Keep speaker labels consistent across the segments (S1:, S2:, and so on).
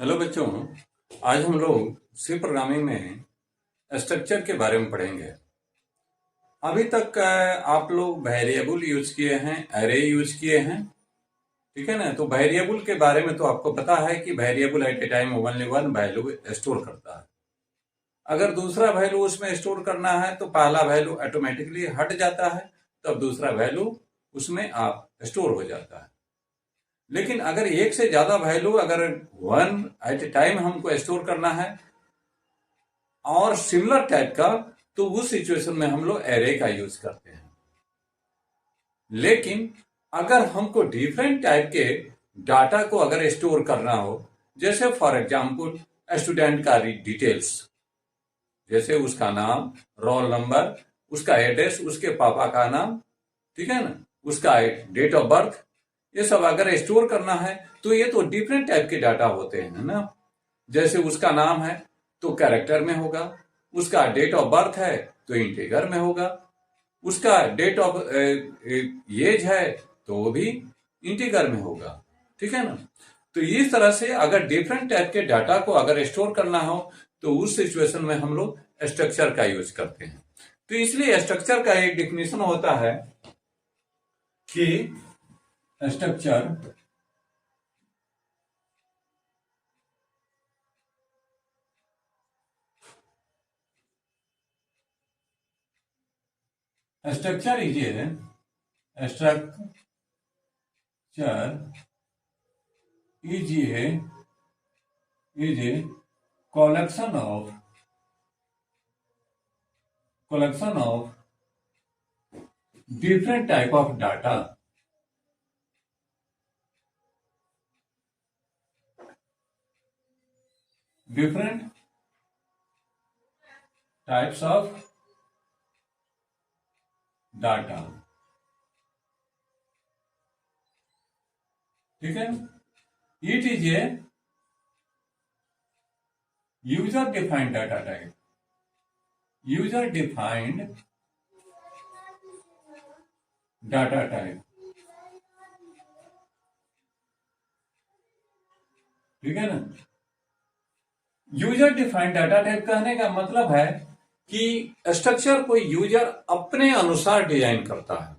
S1: Hello बच्चों, आज हम लोग सी प्रोग्रामिंग में स्ट्रक्चर के बारे में पढ़ेंगे। अभी तक आप लोग वेरिएबल यूज किए हैं, एरे यूज किए हैं, ठीक है ना। तो वेरिएबल के बारे में तो आपको पता है कि वेरिएबल एट ए time only one value store करता है। अगर दूसरा वैल्यू उसमें स्टोर करना है तो पहला वैल्यू ऑटोमेटिकली हट जाता है, तब दूसरा वैल्यू उसमें आप स्टोर हो जाता है। लेकिन अगर एक से ज्यादा वैल्यू अगर वन एट ए टाइम हमको स्टोर करना है और सिमिलर टाइप का, तो उस सिचुएशन में हम लोग एरे का यूज करते हैं। लेकिन अगर हमको डिफरेंट टाइप के डाटा को अगर स्टोर करना हो, जैसे फॉर एग्जांपल स्टूडेंट का डिटेल्स, जैसे उसका नाम, रोल नंबर, उसका एड्रेस, उसके पापा का नाम, ठीक है ना, उसका डेट ऑफ बर्थ, ये सब अगर स्टोर करना है तो ये तो डिफरेंट टाइप के डाटा होते हैं ना। जैसे उसका नाम है तो कैरेक्टर में होगा, उसका डेट ऑफ बर्थ है तो इंटीजर में होगा, उसका डेट ऑफ एज है तो वो भी इंटीजर में होगा, ठीक है ना। तो इस तरह से अगर डिफरेंट टाइप के डाटा को अगर स्टोर करना हो तो उस सिचुएशन में हम लोग स्ट्रक्चर का यूज करते हैं। तो इसलिए स्ट्रक्चर का एक डिफिनेशन होता है कि structure structure is a structure is a collection of different type of data, different types of data, ठीक है। It is a user defined data type, user defined data type, ठीक है ना। यूजर डिफाइंड डाटा टाइप कहने का मतलब है कि स्ट्रक्चर को यूजर अपने अनुसार डिजाइन करता है,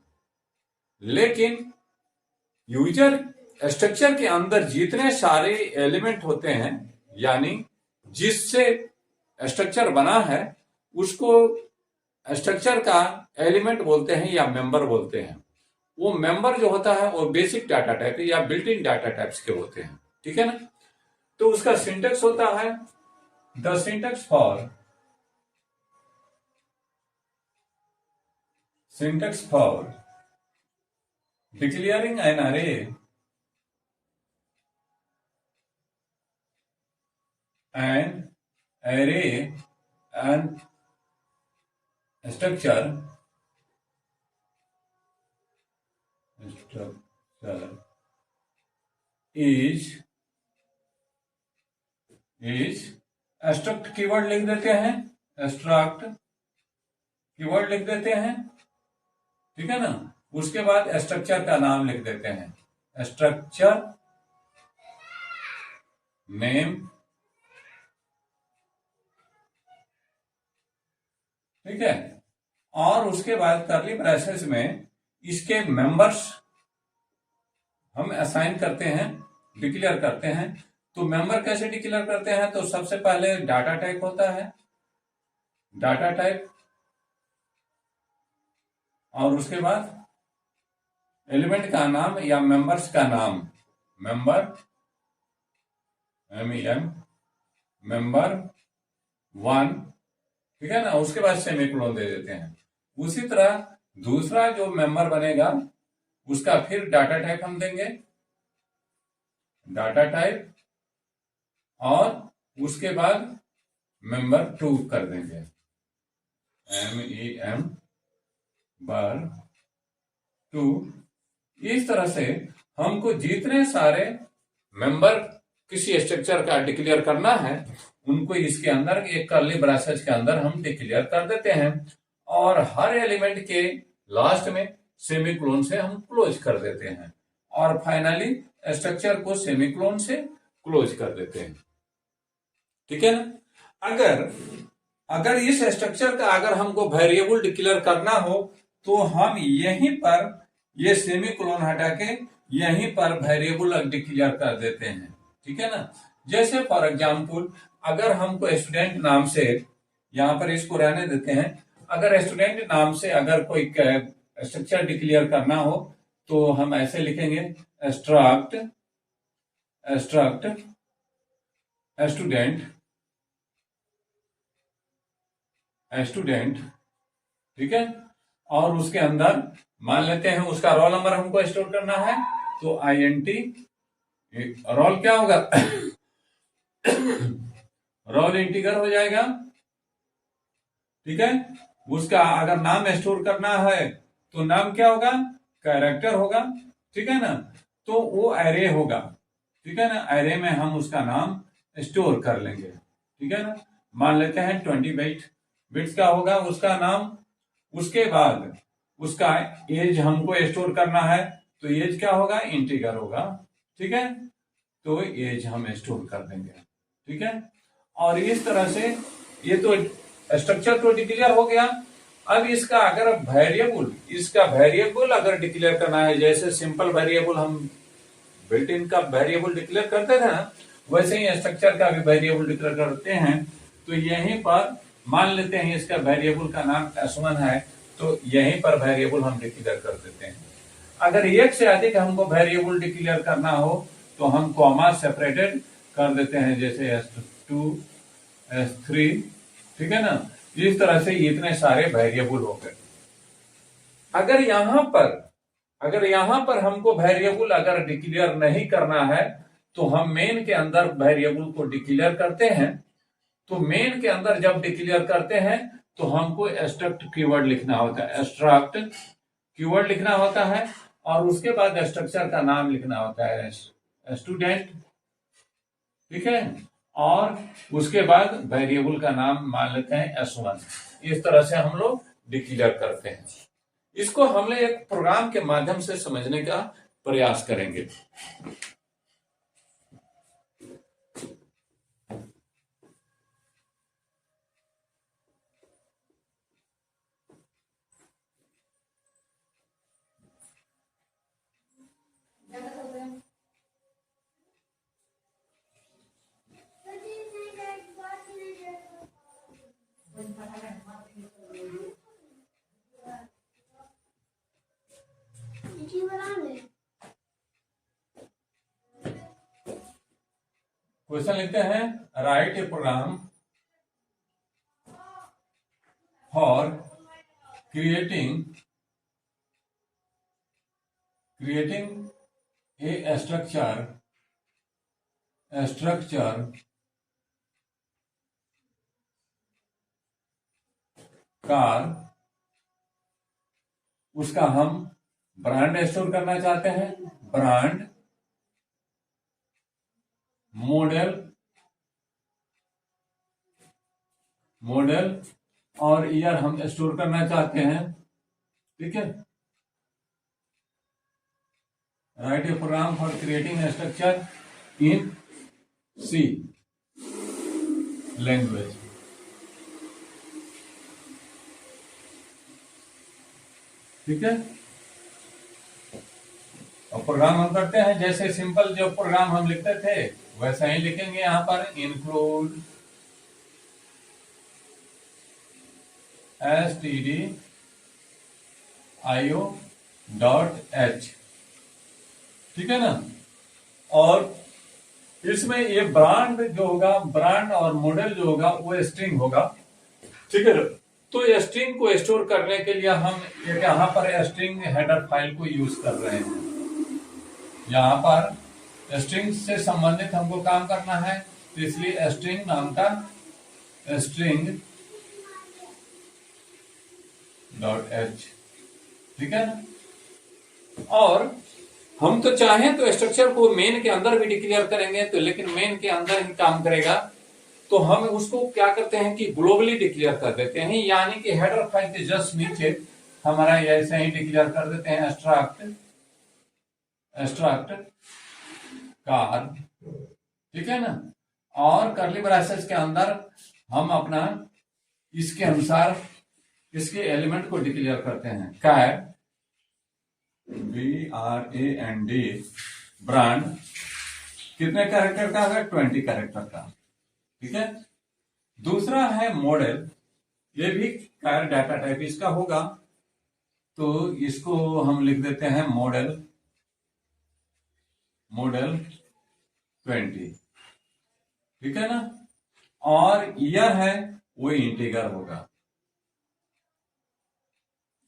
S1: लेकिन यूजर स्ट्रक्चर के अंदर जितने सारे एलिमेंट होते हैं, यानी जिससे स्ट्रक्चर बना है, उसको स्ट्रक्चर का एलिमेंट बोलते हैं या मेंबर बोलते हैं। वो मेंबर जो होता है वो बेसिक डाटा टाइप या बिल्ट इन डाटा टाइप्स के होते हैं, ठीक है ना। तो उसका सिंटेक्स होता है the syntax for declaring an array and array and structure is struct keyword लिख देते हैं, struct कीवर्ड लिख देते हैं, ठीक है ना। उसके बाद स्ट्रक्चर का नाम लिख देते हैं, स्ट्रक्चर नेम, ठीक है। और उसके बाद कर्ली ब्रैसेस में इसके मेंबर्स हम असाइन करते हैं, डिक्लेयर करते हैं। तो मेंबर कैसे डिक्लेयर करते हैं, तो सबसे पहले डाटा टाइप होता है, डाटा टाइप, और उसके बाद एलिमेंट का नाम या मेंबर्स का नाम, मेंबर मेंबर वन, ठीक है ना। उसके बाद सेमीकोलन दे देते हैं। उसी तरह दूसरा जो मेंबर बनेगा उसका फिर डाटा टाइप हम देंगे, डाटा टाइप, और उसके बाद मेंबर टू कर देंगे, MEM टू। इस तरह से हमको जितने सारे मेंबर किसी स्ट्रक्चर का डिक्लेयर करना है उनको इसके अंदर एक कर्ली ब्रैसेस के अंदर हम डिक्लेयर कर देते हैं, और हर एलिमेंट के लास्ट में सेमीकोलन से हम क्लोज कर देते हैं, और फाइनली स्ट्रक्चर को सेमीकोलन से क्लोज कर देते हैं। ठीक है ना। अगर इस स्ट्रक्चर का अगर हमको वेरिएबल डिक्लेयर करना हो तो हम यहीं पर ये सेमीकोलन हटा के यहीं पर वेरिएबल डिक्लेयर कर देते हैं। ठीक है ना। जैसे फॉर एग्जांपल अगर हमको स्टूडेंट नाम से, यहां पर इसको रहने देते हैं, अगर स्टूडेंट नाम से अगर कोई स्ट्रक्चर डिक्लेयर करना हो तो हम ऐसे लिखेंगे स्ट्रक्ट स्टूडेंट। ठीक है। और उसके अंदर मान लेते हैं उसका रोल नंबर हमको स्टोर करना है तो INT रोल क्या होगा रोल इंटीगर हो जाएगा। ठीक है। उसका अगर नाम स्टोर करना है तो नाम क्या होगा, कैरेक्टर होगा। ठीक है ना। तो वो एरे होगा। ठीक है ना। एरे में हम उसका नाम स्टोर कर लेंगे। ठीक है ना। मान लेते हैं 20 बिट्स का होगा उसका नाम। उसके बाद उसका एज हमको स्टोर करना है तो एज क्या होगा, इंटीगर होगा। ठीक है। तो एज हम स्टोर कर देंगे। ठीक है। और इस तरह से ये तो स्ट्रक्चर तो डिक्लेयर हो गया। अब इसका अगर वेरिएबल अगर डिक्लेयर करना है, जैसे सिंपल वेरिएबल हम बिल्ट इन का वेरिएबल डिक्लेयर करते थे ना, वैसे ही स्ट्रक्चर का भी वेरिएबल डिक्लेयर करते हैं। तो यहीं पर मान लेते हैं इसका वेरिएबल का नाम S1 है तो यहीं पर वेरिएबल हम डिक्लेयर कर देते हैं। अगर एक से अधिक हमको वेरिएबल डिक्लेयर करना हो तो हम कॉमा सेपरेटेड कर देते हैं, जैसे S2 S3। ठीक है ना। इस तरह से इतने सारे वेरिएबल हो गए। अगर यहां पर हमको वेरिएबल अगर डिक्लेयर नहीं करना है तो हम मेन के अंदर वेरिएबल को डिक्लेयर करते हैं। तो मेन के अंदर जब डिक्लेयर करते हैं तो हमको स्ट्रक्ट कीवर्ड लिखना होता है, स्ट्रक्ट कीवर्ड लिखना होता है और उसके बाद स्ट्रक्चर का नाम लिखना होता है स्टूडेंट। ठीक है। और उसके बाद वेरिएबल का नाम मान लेते हैं S1। इस तरह से हम लोग डिक्लेयर करते हैं। इसको हम एक प्रोग्राम के माध्यम से समझने का प्रयास करेंगे। क्वेश्चन लिखते हैं, write a program for creating a structure car. उसका हम ब्रांड स्टोर करना चाहते हैं, ब्रांड, मॉडल और ईयर हम स्टोर करना चाहते हैं। ठीक है। Write a program for creating structure in C language. ठीक है। और प्रोग्राम हम करते हैं जैसे सिंपल जो प्रोग्राम हम लिखते थे वैसा ही लिखेंगे। यहां पर इंक्लूड stdio.h। ठीक है ना। और इसमें ये ब्रांड जो होगा, ब्रांड और मॉडल जो होगा वो स्ट्रिंग होगा। ठीक है। तो ये स्ट्रिंग को स्टोर करने के लिए हम यहाँ पर स्ट्रिंग हेडर फाइल को यूज कर रहे हैं। यहाँ पर स्ट्रिंग से संबंधित हमको काम करना है तो इसलिए स्ट्रिंग नाम का string.h। ठीक है ना। और हम तो चाहें तो स्ट्रक्चर को मेन के अंदर भी डिक्लेयर करेंगे तो, लेकिन मेन के अंदर ही काम करेगा तो हम उसको क्या करते हैं कि ग्लोबली डिक्लेयर कर देते हैं, यानी कि हेडर फाइल के जस्ट नीचे हमारा ऐसे ही डिक्लेयर कर देते हैं स्ट्रक्ट कार। ठीक है ना। और करली ब्रेसेस के अंदर हम अपना इसके अनुसार इसके एलिमेंट को डिक्लेयर करते हैं। कैर BRAND ब्रांड कितने कैरेक्टर का है? 20 कैरेक्टर का। ठीक है। दूसरा है मॉडल, ये भी कैर डाटा टाइप इसका होगा, तो इसको हम लिख देते हैं मॉडल 20। ठीक है ना। और ईयर है वो इंटीगर होगा,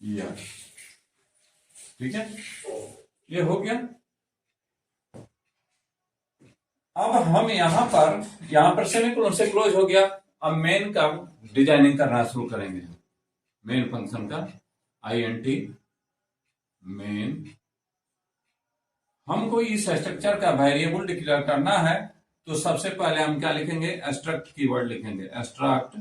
S1: ईयर। ठीक है, ये हो गया। अब हम यहां पर सेमीकोलन से क्लोज हो गया। अब मेन का डिजाइनिंग करना शुरू करेंगे। मेन फंक्शन का INT मेन, हमको इस स्ट्रक्चर का वेरिएबल डिक्लेयर करना है, तो सबसे पहले हम क्या लिखेंगे? एब्स्ट्रैक्ट कीवर्ड लिखेंगे। एब्स्ट्रैक्ट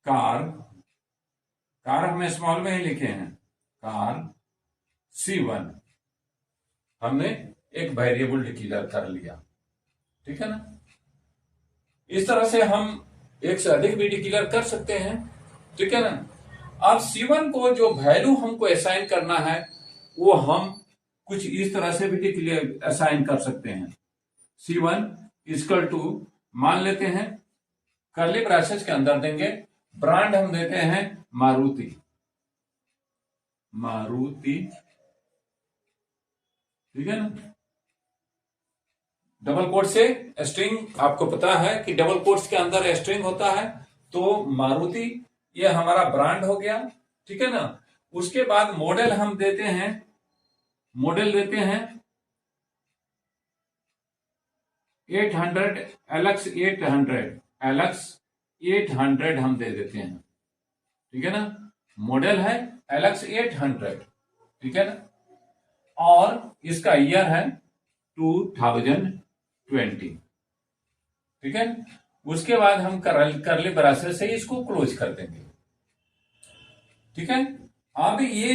S1: कार हमने स्मॉल में ही लिखे हैं, कार C1 हमने एक वेरिएबल डिक्लेयर कर लिया। ठीक है ना। इस तरह से हम एक से अधिक भी डिक्लेयर कर सकते हैं। ठीक है ना। अब C1 को जो वैल्यू हमको असाइन करना है वो हम कुछ इस तरह से भी डिक्लेयर असाइन कर सकते हैं। C1 इक्वल टू, मान लेते हैं करली ब्रेसेस के अंदर देंगे, ब्रांड हम देते हैं मारुति। ठीक है ना। डबल कोट से स्ट्रिंग, आपको पता है कि डबल कोट्स के अंदर स्ट्रिंग होता है, तो मारुति ये हमारा ब्रांड हो गया। ठीक है ना। उसके बाद मॉडल हम देते हैं, LX 800 हम दे देते हैं। ठीक है ना। मॉडल है LX 800। ठीक है ना। और इसका ईयर है 2020। ठीक है। उसके बाद हम करली ब्रेसेस से इसको क्लोज कर देंगे। ठीक है। अब ये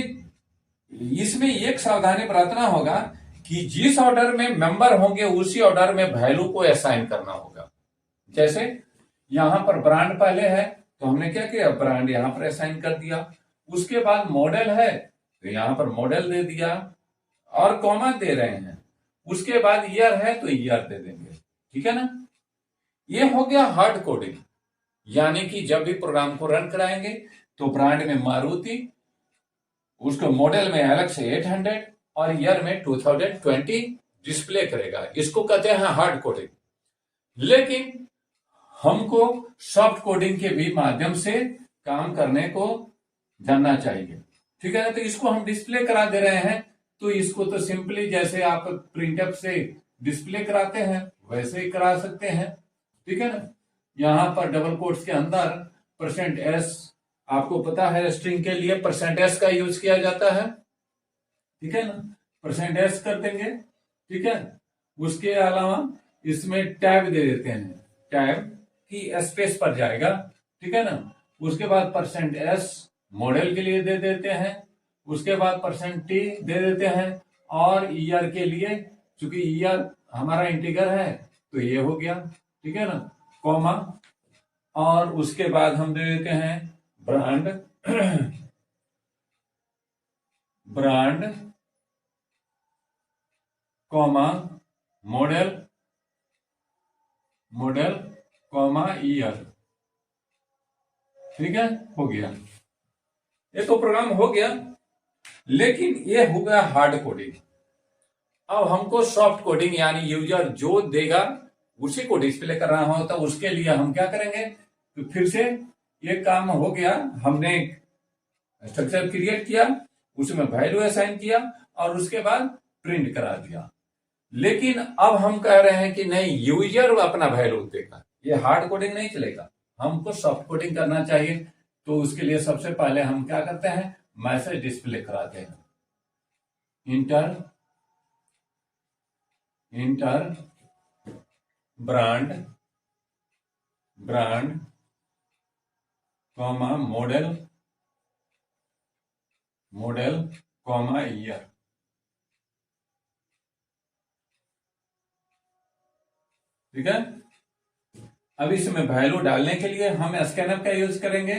S1: इसमें एक सावधानी बरतना होगा कि जिस ऑर्डर में मेंबर होंगे उसी ऑर्डर में वैल्यू को असाइन करना होगा। जैसे यहां पर ब्रांड पहले है, तो हमने क्या किया? ब्रांड यहां पर असाइन कर दिया। उसके बाद मॉडल है, तो यहां पर मॉडल दे दिया और कॉमा दे रहे हैं। उसके बाद ईयर है तो ईयर दे देंगे। ठीक है ना। ये हो गया हार्ड कोडिंग, यानी कि जब भी प्रोग्राम को रन कराएंगे तो ब्रांड में मारुति, उसको मॉडल में LX 800 और ईयर में 2020 डिस्प्ले करेगा। इसको कहते हैं हार्ड कोडिंग। लेकिन हमको सॉफ्ट कोडिंग के भी माध्यम से काम करने को जानना चाहिए। ठीक है ना। तो इसको हम डिस्प्ले करा दे रहे हैं, तो इसको तो सिंपली जैसे आप प्रिंटअप से डिस्प्ले कराते हैं वैसे ही करा सकते हैं। ठीक है ना। यहां पर डबल कोट्स के अंदर %s, आपको पता है स्ट्रिंग के लिए %s का यूज किया जाता है। ठीक है ना। %s कर देंगे। ठीक है। उसके अलावा इसमें टैब दे देते हैं, टैब की स्पेस पर जाएगा। ठीक है ना। उसके बाद %s मॉडल के लिए दे देते हैं। उसके बाद %t दे देते हैं, और ईयर के लिए, चूंकि ईयर हमारा इंटीगर है तो ये हो गया। ठीक है ना। कॉमा, और उसके बाद हम दे देते हैं brand comma model comma year. ठीक है, हो गया। ये तो प्रोग्राम हो गया, लेकिन ये हो गया हार्ड कोडिंग। अब हमको सॉफ्ट कोडिंग, यानी यूजर जो देगा उसी को डिस्प्ले करना होता है। उसके लिए हम क्या करेंगे? तो फिर से ये काम हो गया, हमने स्ट्रक्चर क्रिएट किया, उसमें वैल्यू असाइन किया और उसके बाद प्रिंट करा दिया। लेकिन अब हम कह रहे हैं कि नहीं, यूजर अपना वैल्यू देगा, ये हार्ड कोडिंग नहीं चलेगा, हमको सॉफ्ट कोडिंग करना चाहिए। तो उसके लिए सबसे पहले हम क्या करते हैं? मैसेज डिस्प्ले कराते हैं। Inter brand comma model comma year. ठीक है। अब इसमें वैल्यू डालने के लिए हम स्कैनर का यूज करेंगे।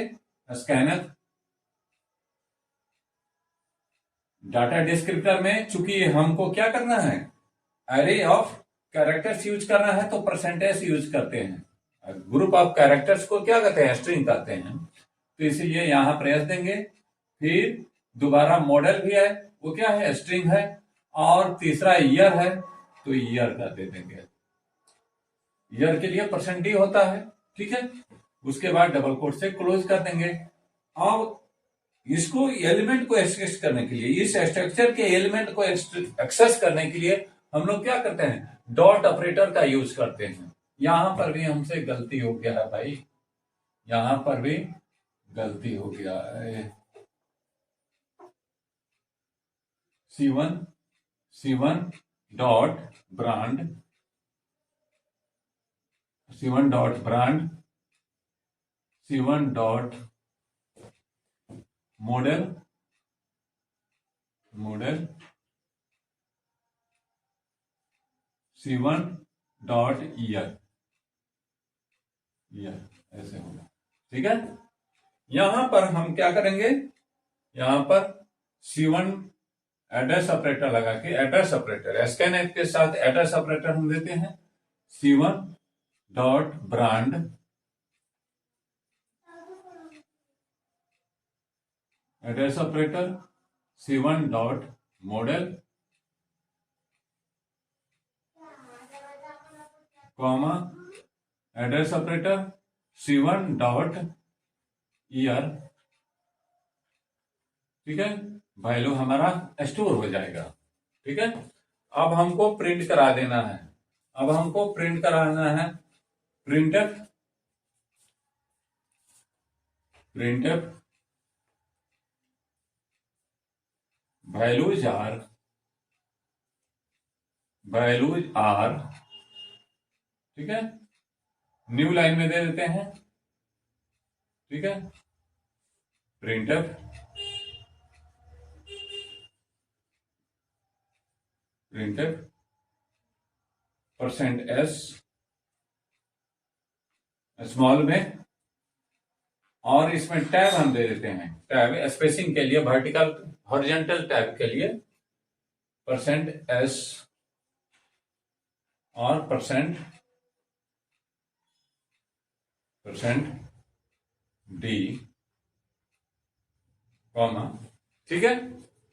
S1: स्कैनर डाटा डिस्क्रिप्टर में चूंकि हमको क्या करना है, एरे ऑफ कैरेक्टर्स यूज करना है, तो परसेंटेज यूज करते हैं। ग्रुप ऑफ कैरेक्टर्स को क्या कहते हैं, स्ट्रिंग कहते हैं। तो इसीलिए यहां पर एस देंगे। फिर दोबारा मॉडल भी है, वो क्या है, स्ट्रिंग है। और तीसरा ईयर है, तो ईयर का दे देंगे। ईयर के लिए परसेंट डी होता है, ठीक है। उसके बाद डबल कोट से क्लोज कर देंगे। अब इसको एलिमेंट को एक्सेस करने के लिए, इस स्ट्रक्चर के एलिमेंट को एक्सेस करने के लिए हम लोग क्या करते हैं, डॉट ऑपरेटर का यूज करते हैं। यहां पर भी हमसे गलती हो गया है भाई, यहां पर भी गलती हो गया है। C1 dot brand, C1 dot brand, C1 dot model, C1 dot year, ऐसे होगा, ठीक है। यहां पर हम क्या करेंगे, यहां पर C1 एड्रेस ऑपरेटर लगा के, एड्रेस ऑपरेटर स्कैनफ के साथ एड्रेस ऑपरेटर हम देते हैं। C1 dot brand, address operator C1 dot model, comma address operator C1 dot year, ठीक है। वैल्यू हमारा स्टोर हो जाएगा, ठीक है। अब हमको प्रिंट करा देना है, अब हमको प्रिंट कराना है प्रिंटफ वैल्यूज आर, ठीक है। न्यू लाइन में दे देते हैं, ठीक है। प्रिंटफ %s स्मॉल में, और इसमें टैब हम दे देते हैं, टैब स्पेसिंग के लिए, वर्टिकल हॉरिजॉन्टल टैब के लिए %s और %d, कॉमा, ठीक है।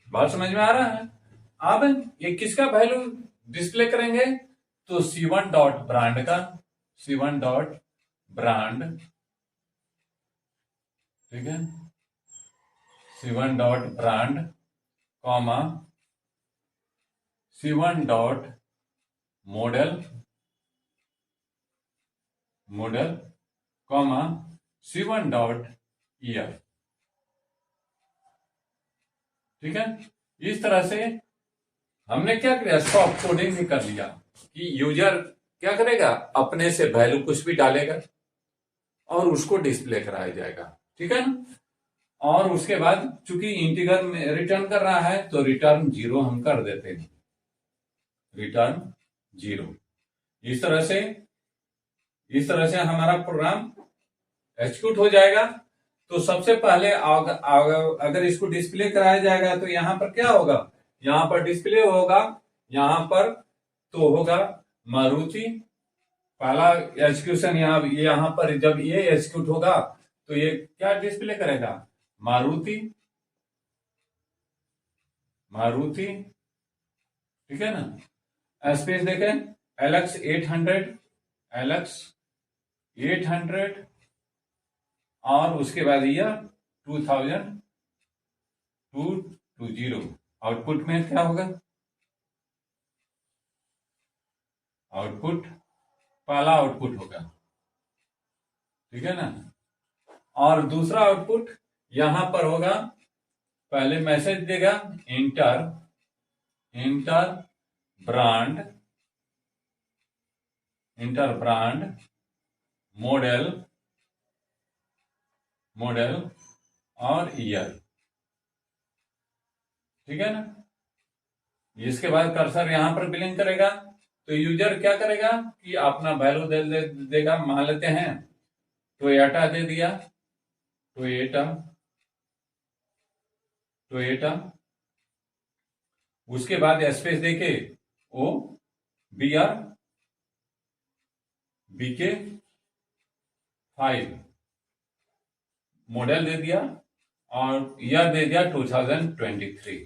S1: बात समझ में आ रहा है। अब ये किसका वैल्यू डिस्प्ले करेंगे, तो C1 डॉट ब्रांड का, C1 डॉट ब्रांड, ठीक है। C1 dot brand, comma C1 dot model, comma C1 dot year, ठीक है। इस तरह से हमने क्या किया, सॉफ्ट कोडिंग भी कर लिया कि यूजर क्या करेगा, अपने से वैल्यू कुछ भी डालेगा और उसको डिस्प्ले कराया जाएगा, ठीक है ना। और उसके बाद चूंकि इंटीजर में रिटर्न कर रहा है, तो रिटर्न 0 हम कर देते हैं, रिटर्न 0। इस तरह से हमारा प्रोग्राम एग्जीक्यूट हो जाएगा। तो सबसे पहले अगर इसको डिस्प्ले कराया जाएगा, तो यहां पर क्या होगा, यहां पर डिस्प्ले होगा, यहां पर तो होगा मारुति, पहला एग्जीक्यूशन यहां पर जब ये एग्जीक्यूट होगा, तो ये क्या डिस्प्ले करेगा, मारुति, ठीक है ना। स्पेस देखें, LX 800 और उसके बाद ईयर 2020। आउटपुट में क्या होगा, आउटपुट पहला आउटपुट होगा, ठीक है ना। और दूसरा आउटपुट यहां पर होगा, पहले मैसेज देगा इंटर ब्रांड, मॉडल और ईयर, ठीक है ना। इसके बाद कर्सर यहां पर ब्लिंक करेगा, तो यूजर क्या करेगा कि अपना वैल्यू देगा। मान लेते हैं टोयोटा दे दिया, टोयोटा, उसके बाद स्पेस देके ओ BR BK 5 मॉडल दे दिया और ईयर दे दिया 2023।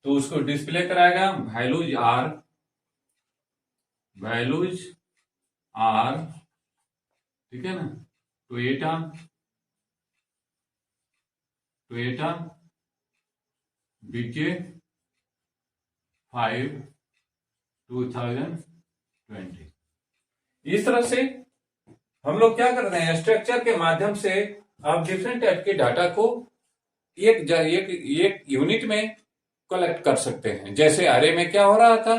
S1: तो उसको डिस्प्ले कराएगा वैल्यूज आर, ठीक है ना, टोयोटा BK 5 2020। इस तरह से हम लोग क्या कर रहे हैं, स्ट्रक्चर के माध्यम से आप डिफरेंट टाइप के डाटा को एक यूनिट में कलेक्ट कर सकते हैं। जैसे अरे में क्या हो रहा था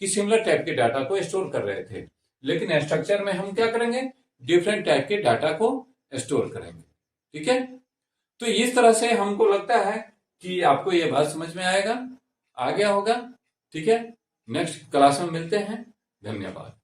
S1: कि सिमिलर टाइप के डाटा को स्टोर कर रहे थे, लेकिन स्ट्रक्चर में हम क्या करेंगे, डिफरेंट टाइप के डाटा को स्टोर करेंगे। ठीक है, तो इस तरह से हमको लगता है कि आपको ये बात समझ में आ गया होगा। ठीक है, नेक्स्ट क्लास में मिलते हैं। धन्यवाद।